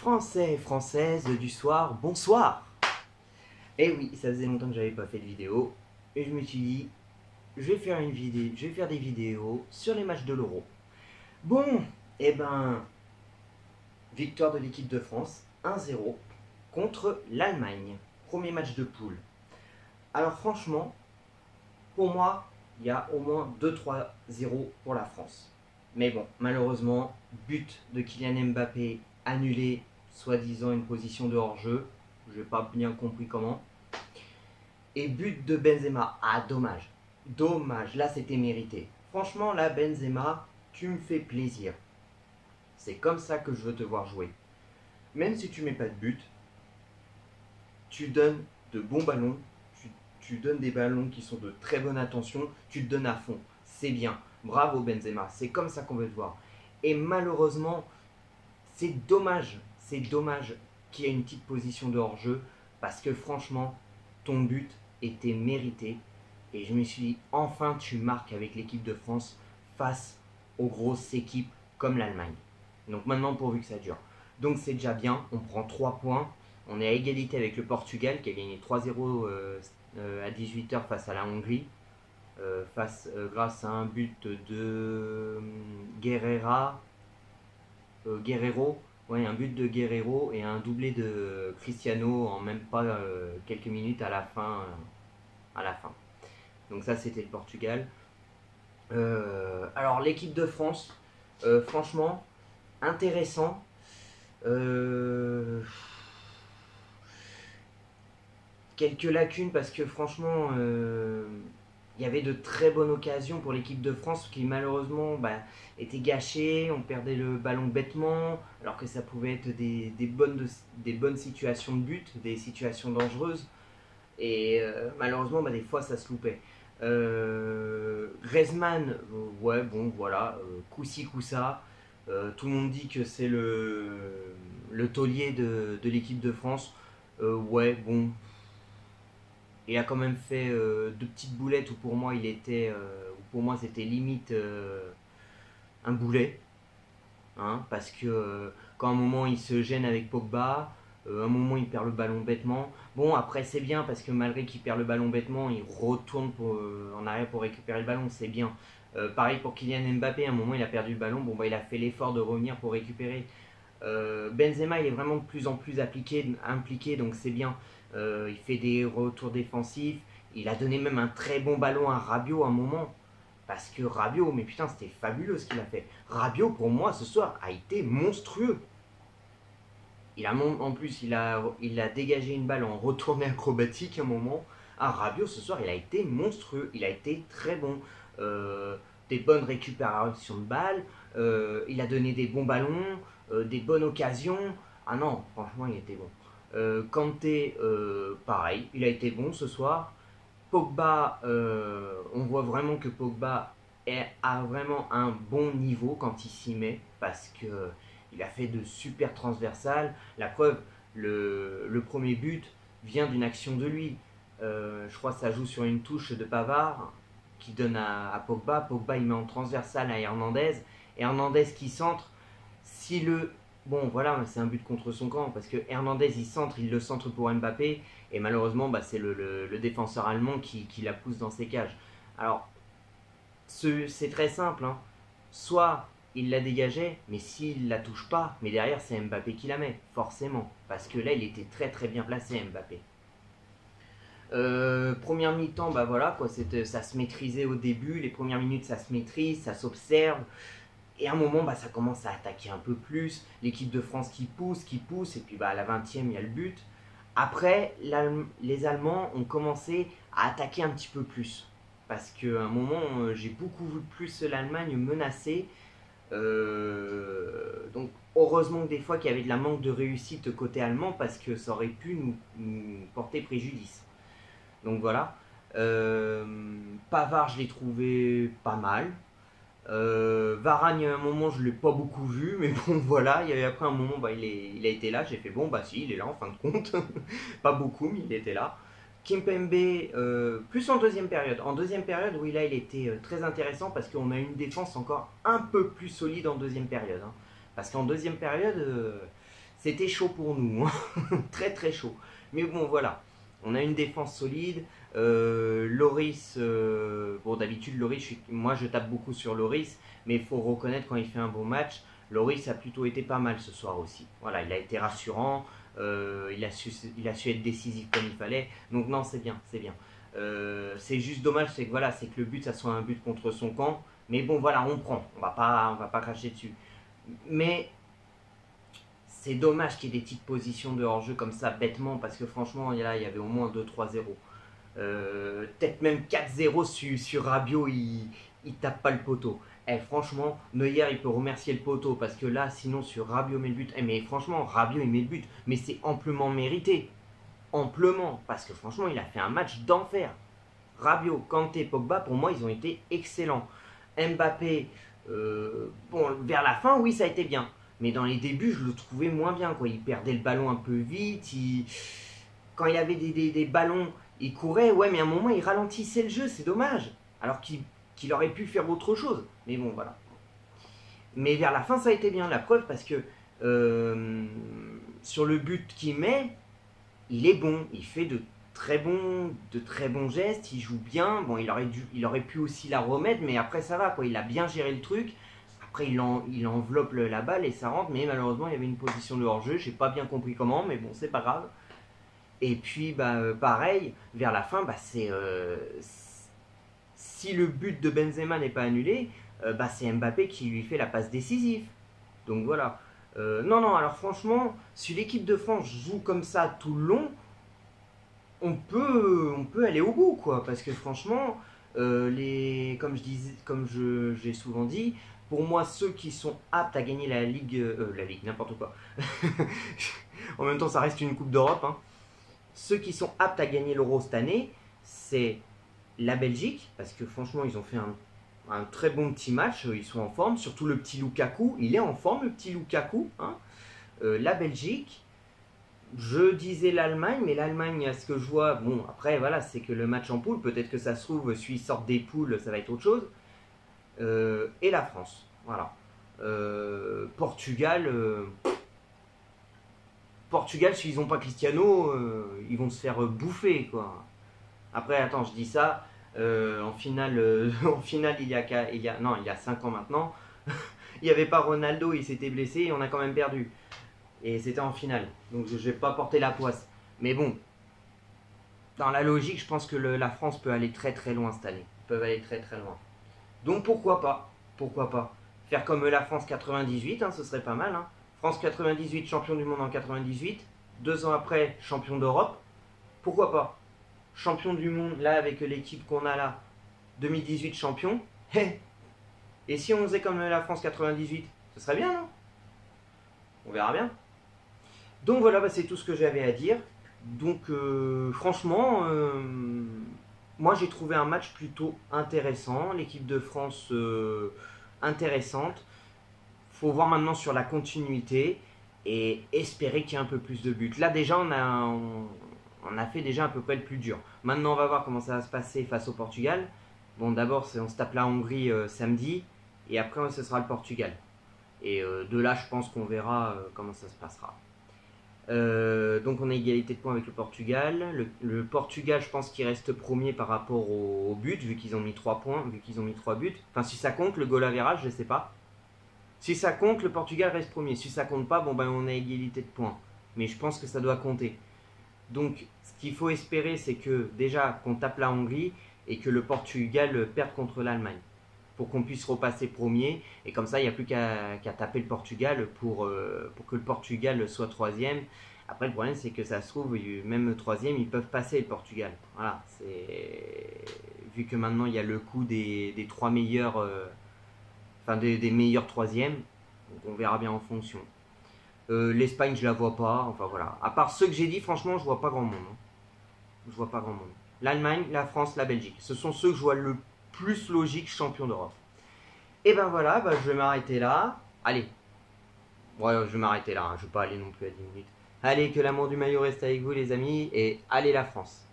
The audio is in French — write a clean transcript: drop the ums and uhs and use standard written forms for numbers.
Français et Françaises du soir, bonsoir. Et oui, ça faisait longtemps que j'avais pas fait de vidéo et je me suis dit, je vais faire des vidéos sur les matchs de l'Euro. Bon, et ben, victoire de l'équipe de France, 1-0 contre l'Allemagne, premier match de poule. Alors franchement, pour moi, il y a au moins 2-3-0 pour la France. Mais bon, malheureusement, but de Kylian Mbappé annulé, soi-disant une position de hors-jeu. Je n'ai pas bien compris comment. Et but de Benzema. Ah, dommage. Dommage, là c'était mérité. Franchement, là, Benzema, tu me fais plaisir. C'est comme ça que je veux te voir jouer. Même si tu mets pas de but, tu donnes de bons ballons, tu donnes des ballons qui sont de très bonne intention, tu te donnes à fond. C'est bien. Bravo Benzema, c'est comme ça qu'on veut te voir. Et malheureusement, c'est dommage qu'il y ait une petite position de hors-jeu, parce que franchement, ton but était mérité. Et je me suis dit, enfin tu marques avec l'équipe de France face aux grosses équipes comme l'Allemagne. Donc maintenant, pourvu que ça dure. Donc c'est déjà bien, on prend 3 points. On est à égalité avec le Portugal qui a gagné 3-0 à 18 h face à la Hongrie. Grâce à un but de Guerrero, ouais, un but de Guerrero et un doublé de Cristiano en même pas quelques minutes à la fin. Donc ça c'était le Portugal. Alors l'équipe de France, franchement, intéressant. Quelques lacunes parce que franchement, il y avait de très bonnes occasions pour l'équipe de France qui malheureusement étaient gâchées. On perdait le ballon bêtement alors que ça pouvait être des bonnes situations de but, des situations dangereuses. Et malheureusement, des fois, ça se loupait. Griezmann, ouais, bon, voilà, coup-ci, coup-ça. Tout le monde dit que c'est le taulier de l'équipe de France. Ouais, bon. Il a quand même fait deux petites boulettes où pour moi, c'était limite un boulet. Hein, parce que quand à un moment, il se gêne avec Pogba. Un moment, il perd le ballon bêtement. Bon, après, c'est bien parce que malgré qu'il perd le ballon bêtement, il retourne en arrière pour récupérer le ballon. C'est bien. Pareil pour Kylian Mbappé. À un moment, il a perdu le ballon. Bon, il a fait l'effort de revenir pour récupérer. Benzema, il est vraiment de plus en plus impliqué, donc c'est bien. Il fait des retours défensifs. Il a donné même un très bon ballon à Rabiot à un moment. Parce que Rabiot, mais putain, c'était fabuleux ce qu'il a fait. Rabiot, pour moi, ce soir, a été monstrueux. En plus, il a dégagé une balle en retourné acrobatique à un moment. Ah, Rabiot, ce soir, il a été monstrueux. Il a été très bon. Des bonnes récupérations de balles. Il a donné des bons ballons, des bonnes occasions. Ah non, franchement, il était bon. Kanté, pareil, il a été bon ce soir. Pogba, on voit vraiment que Pogba a vraiment un bon niveau quand il s'y met, parce que il a fait de super transversales. La preuve, le premier but vient d'une action de lui. Je crois que ça joue sur une touche de Pavard qui donne à Pogba. Pogba, il met en transversale à Hernandez. Et Hernandez qui centre. Bon, voilà, c'est un but contre son camp parce que Hernandez il le centre pour Mbappé et malheureusement c'est le défenseur allemand qui la pousse dans ses cages. Alors c'est très simple, hein. Soit il la dégageait, mais s'il la touche pas, mais derrière c'est Mbappé qui la met, forcément, parce que là il était très très bien placé Mbappé. Première mi-temps, voilà quoi, ça se maîtrisait au début, les premières minutes ça se maîtrise, ça s'observe. Et à un moment, ça commence à attaquer un peu plus. L'équipe de France qui pousse. Et puis à la 20e, il y a le but. Après, les Allemands ont commencé à attaquer un petit peu plus. Parce qu'à un moment, j'ai beaucoup vu plus l'Allemagne menacée. Donc, heureusement que des fois qu'il y avait de la manque de réussite côté allemand. Parce que ça aurait pu nous porter préjudice. Donc voilà. Pavard, je l'ai trouvé pas mal. Varane, il y a un moment, je ne l'ai pas beaucoup vu, mais bon, voilà. Il y avait après un moment, il a été là. J'ai fait bon, si, il est là en fin de compte. Pas beaucoup, mais il était là. Kimpembe, plus en deuxième période. En deuxième période, oui, là, il était très intéressant parce qu'on a une défense encore un peu plus solide en deuxième période. Hein. Parce qu'en deuxième période, C'était chaud pour nous, hein. Très très chaud. Mais bon, voilà. On a une défense solide. Loris, bon d'habitude Loris, moi je tape beaucoup sur Loris, mais il faut reconnaître quand il fait un bon match, Loris a plutôt été pas mal ce soir aussi. Voilà, il a été rassurant, il a su être décisif comme il fallait. Donc non, c'est bien, c'est bien. C'est juste dommage, c'est que voilà, c'est que le but ça soit un but contre son camp. Mais bon voilà, on prend, on va pas cracher dessus. Mais c'est dommage qu'il y ait des petites positions de hors-jeu comme ça bêtement parce que franchement là il y avait au moins 2-3-0. Peut-être même 4-0 sur Rabiot, il tape pas le poteau. Eh, franchement, Neuer il peut remercier le poteau parce que là, sinon sur Rabiot met le but. Eh, mais franchement, Rabiot il met le but, mais c'est amplement mérité. Amplement, parce que franchement, il a fait un match d'enfer. Rabiot, Kanté, Pogba, pour moi, ils ont été excellents. Mbappé, bon, vers la fin, oui, ça a été bien. Mais dans les débuts, je le trouvais moins bien, quoi. Il perdait le ballon un peu vite. Quand il y avait des ballons, il courait, ouais, mais à un moment, il ralentissait le jeu, c'est dommage. Alors qu'il aurait pu faire autre chose. Mais bon, voilà. Mais vers la fin, ça a été bien, la preuve, parce que sur le but qu'il met, il est bon. Il fait de très bons gestes, il joue bien. Bon, il aurait pu aussi la remettre, mais après, ça va, quoi. Il a bien géré le truc. Après, il enveloppe la balle et ça rentre, mais malheureusement, il y avait une position de hors-jeu. J'ai pas bien compris comment, mais bon, c'est pas grave. Et puis, pareil, vers la fin, si le but de Benzema n'est pas annulé, c'est Mbappé qui lui fait la passe décisive. Donc voilà. Non, alors franchement, si l'équipe de France joue comme ça tout le long, on peut aller au bout, quoi. Parce que franchement, comme j'ai souvent dit, pour moi, ceux qui sont aptes à gagner la Ligue, n'importe quoi. En même temps, ça reste une Coupe d'Europe, hein. Ceux qui sont aptes à gagner l'Euro cette année, c'est la Belgique, parce que franchement, ils ont fait un très bon petit match, ils sont en forme, surtout le petit Lukaku, il est en forme, le petit Lukaku, hein. La Belgique, je disais l'Allemagne, mais l'Allemagne, à ce que je vois, bon, après, voilà, c'est que le match en poule, peut-être que ça se trouve, s'ils sortent des poules, ça va être autre chose, et la France, voilà. Portugal, s'ils n'ont pas Cristiano, ils vont se faire bouffer, quoi. Après, attends, je dis ça. En finale, il y a 5 ans maintenant, il n'y avait pas Ronaldo, il s'était blessé et on a quand même perdu. Et c'était en finale. Donc je ne vais pas porter la poisse. Mais bon, dans la logique, je pense que la France peut aller très très loin cette année. Ils peuvent aller très très loin. Donc pourquoi pas? Pourquoi pas? Faire comme la France 98, hein, ce serait pas mal, hein. France 98, champion du monde en 98. 2 ans après, champion d'Europe. Pourquoi pas? Champion du monde, là, avec l'équipe qu'on a là. 2018, champion. Et si on faisait comme la France 98, ce serait bien, non? On verra bien. Donc voilà, c'est tout ce que j'avais à dire. Donc franchement, moi j'ai trouvé un match plutôt intéressant. L'équipe de France intéressante. Faut voir maintenant sur la continuité et espérer qu'il y ait un peu plus de buts. Là déjà on a fait déjà à peu près le plus dur. Maintenant on va voir comment ça va se passer face au Portugal. Bon d'abord on se tape la Hongrie samedi et après ce sera le Portugal. Et de là je pense qu'on verra comment ça se passera. Donc on a égalité de points avec le Portugal. Le Portugal, je pense qu'il reste premier par rapport au but, vu qu'ils ont mis 3 points, vu qu'ils ont mis 3 buts. Enfin, si ça compte, le goal average, je sais pas. Si ça compte, le Portugal reste premier. Si ça compte pas, bon on a égalité de points. Mais je pense que ça doit compter. Donc, ce qu'il faut espérer, c'est que déjà qu'on tape la Hongrie et que le Portugal perde contre l'Allemagne. Pour qu'on puisse repasser premier. Et comme ça, il n'y a plus qu'à taper le Portugal pour que le Portugal soit troisième. Après, le problème, c'est que ça se trouve, même troisième, ils peuvent passer le Portugal. Voilà. Vu que maintenant, il y a le coup des 3 meilleurs... des meilleurs troisièmes. Donc, on verra bien en fonction. L'Espagne, je la vois pas. Enfin, voilà. À part ceux que j'ai dit, franchement, je vois pas grand monde. Hein. Je vois pas grand monde. L'Allemagne, la France, la Belgique. Ce sont ceux que je vois le plus logique champion d'Europe. Et ben voilà, je vais m'arrêter là. Allez. Ouais, je vais m'arrêter là. Hein. Je vais pas aller non plus à 10 minutes. Allez, que l'amour du maillot reste avec vous, les amis. Et allez la France.